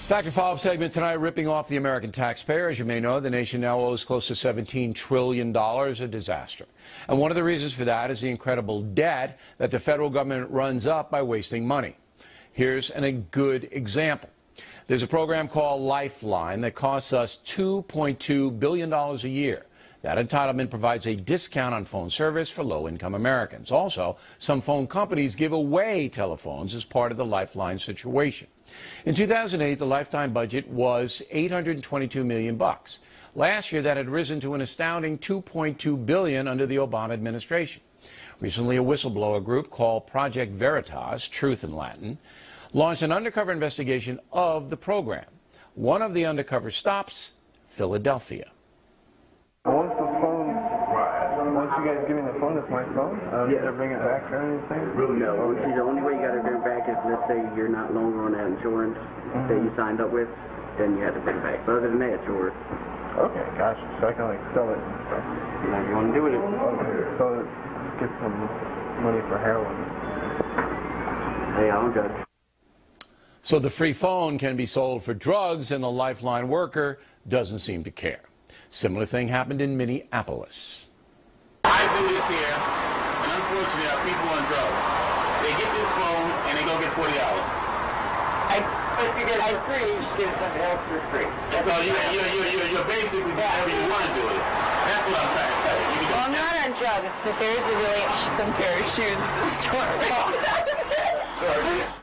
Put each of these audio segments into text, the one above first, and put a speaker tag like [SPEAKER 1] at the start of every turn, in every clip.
[SPEAKER 1] Factor follow-up segment tonight, ripping off the American taxpayer. As you may know, the nation now owes close to $17 trillion, a disaster. And one of the reasons for that is the incredible debt that the federal government runs up by wasting money. Here's a good example. There's a program called Lifeline that costs us $2.2 billion a year. That entitlement provides a discount on phone service for low-income Americans. Also, some phone companies give away telephones as part of the Lifeline situation. In 2008, the lifetime budget was $822 million. Last year, that had risen to an astounding $2.2 billion under the Obama administration. Recently, a whistleblower group called Project Veritas, truth in Latin, launched an undercover investigation of the program. One of the undercover stops, Philadelphia.
[SPEAKER 2] Once you guys give me the phone, it's my phone. I don't need to bring it back or anything?
[SPEAKER 3] Really? No. See, the only way you got to bring it back is, let's say you're not longer on that insurance that you signed up with, then you have to bring it back. But other than that, it's yours.
[SPEAKER 2] Okay, gotcha. So I can like sell it and stuff.
[SPEAKER 3] Whatever you want to do with it.
[SPEAKER 2] Okay. So get some money for heroin.
[SPEAKER 3] Hey, I don't judge.
[SPEAKER 1] So the free phone can be sold for drugs, and the Lifeline worker doesn't seem to care. Similar thing happened in Minneapolis.
[SPEAKER 4] I do this here, and unfortunately, there are people on drugs. They get this phone, and they go get $40.
[SPEAKER 5] If you get it for free, you just get something else for free.
[SPEAKER 4] So you're basically doing whatever you want to do with it. That's what I'm trying to tell you.
[SPEAKER 6] Well, I'm not on drugs, but there's a really awesome pair of shoes at the store right now.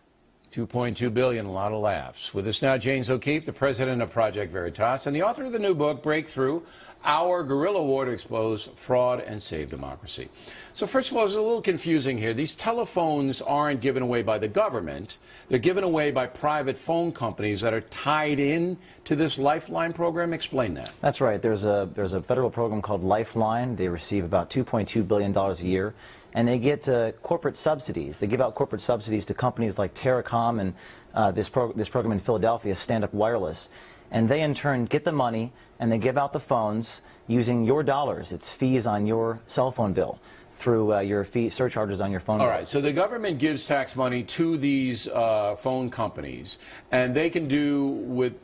[SPEAKER 1] $2.2 billion, a lot of laughs. With us now, James O'Keefe, the president of Project Veritas, and the author of the new book, Breakthrough, Our Guerrilla War to Expose Fraud and Save Democracy. So first of all, it's a little confusing here. These telephones aren't given away by the government. They're given away by private phone companies that are tied in to this Lifeline program. Explain that.
[SPEAKER 7] That's right. There's a federal program called Lifeline. They receive about $2.2 billion a year. And they get corporate subsidies. They give out corporate subsidies to companies like Terracom and this program in Philadelphia, Stand Up Wireless. And they, in turn, get the money, and they give out the phones using your dollars. It's fees on your cell phone bill through your fee surcharges on your phone bill.
[SPEAKER 1] All right, so the government gives tax money to these phone companies, and they can do with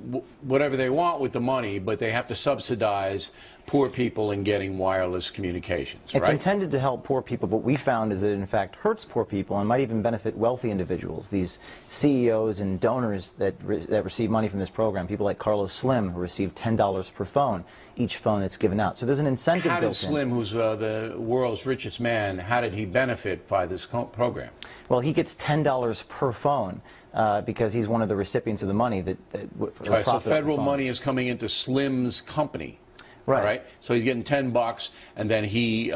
[SPEAKER 1] whatever they want with the money, but they have to subsidize poor people in getting wireless communications, right?
[SPEAKER 7] It's intended to help poor people, but what we found is that it in fact hurts poor people and might even benefit wealthy individuals. These CEOs and donors that receive money from this program, people like Carlos Slim, who receive $10 per phone, each phone that's given out. So there's an incentive built in.
[SPEAKER 1] How did Slim, who's the world's richest man, how did he benefit by this program?
[SPEAKER 7] Well, he gets $10 per phone because he's one of the recipients of the money
[SPEAKER 1] All right, so federal money is coming into Slim's company.
[SPEAKER 7] Right.
[SPEAKER 1] All right. So he's getting $10, and then he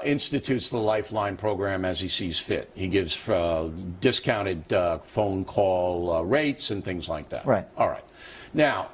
[SPEAKER 1] institutes the Lifeline program as he sees fit. He gives discounted phone call rates and things like that.
[SPEAKER 7] Right.
[SPEAKER 1] All right. Now,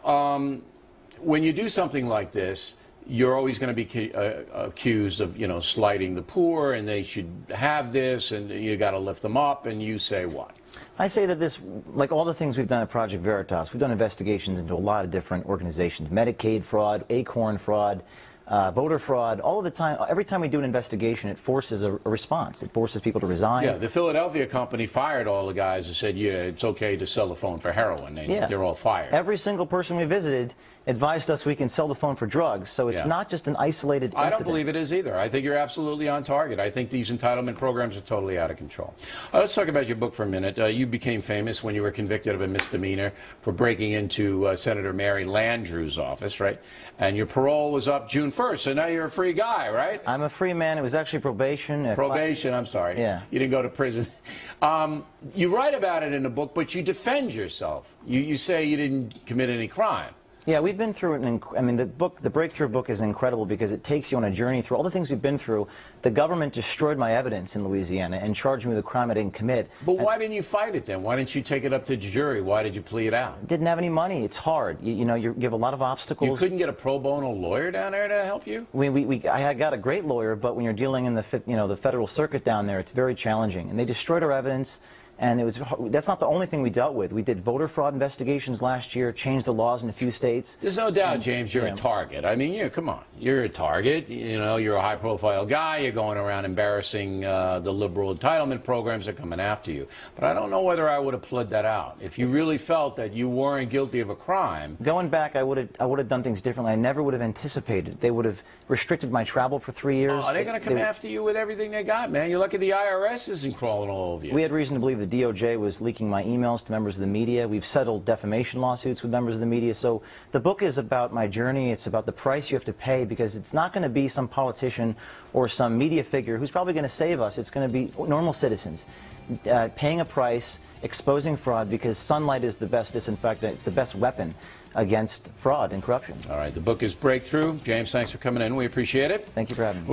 [SPEAKER 1] when you do something like this, you're always going to be accused of, slighting the poor, and they should have this, and you got to lift them up, and you say what?
[SPEAKER 7] I say that this, like all the things we've done at Project Veritas, we've done investigations into a lot of different organizations, Medicaid fraud, Acorn fraud, voter fraud, all of the time. Every time we do an investigation, it forces a response. It forces people to resign.
[SPEAKER 1] Yeah, the Philadelphia company fired all the guys and said, yeah, it's okay to sell the phone for heroin, and they're all fired.
[SPEAKER 7] Every single person we visited advised us we can sell the phone for drugs, so it's not just an isolated incident.
[SPEAKER 1] I don't believe it is either. I think you're absolutely on target. I think these entitlement programs are totally out of control. Let's talk about your book for a minute. You became famous when you were convicted of a misdemeanor for breaking into Senator Mary Landrieu's office, right? And your parole was up June 1st, so now you're a free guy, right?
[SPEAKER 7] I'm a free man. It was actually probation.
[SPEAKER 1] Probation, I'm sorry.
[SPEAKER 7] Yeah.
[SPEAKER 1] You didn't go to prison. You write about it in the book, but you defend yourself. You say you didn't commit any crime.
[SPEAKER 7] Yeah, we've been through the Breakthrough book is incredible because it takes you on a journey through all the things we've been through. The government destroyed my evidence in Louisiana and charged me with a crime I didn't commit.
[SPEAKER 1] But why didn't you fight it then? Why didn't you take it up to the jury? Why did you plead it out?
[SPEAKER 7] Didn't have any money. It's hard. You have a lot of obstacles.
[SPEAKER 1] You couldn't get a pro bono lawyer down there to help you?
[SPEAKER 7] I got a great lawyer, but when you're dealing in the federal circuit down there, it's very challenging. And they destroyed our evidence. And that's not the only thing we dealt with. We did voter fraud investigations last year, changed the laws in a few states.
[SPEAKER 1] There's no doubt, James, you're a target. I mean, come on. You're a target. You know, you're a high-profile guy. You're going around embarrassing the liberal entitlement programs that are coming after you. But I don't know whether I would have pled that out. If you really felt that you weren't guilty of a crime.
[SPEAKER 7] Going back, I would have done things differently. I never would have anticipated. They would have restricted my travel for 3 years.
[SPEAKER 1] Oh, they're going to come after you with everything they got, man. You're lucky the IRS isn't crawling all over you.
[SPEAKER 7] We had reason to believe the DOJ was leaking my emails to members of the media. We've settled defamation lawsuits with members of the media. So the book is about my journey. It's about the price you have to pay, because it's not going to be some politician or some media figure who's probably going to save us. It's going to be normal citizens paying a price, exposing fraud, because sunlight is the best disinfectant. It's the best weapon against fraud and corruption.
[SPEAKER 1] All right. The book is Breakthrough. James, thanks for coming in. We appreciate it.
[SPEAKER 7] Thank you for having me.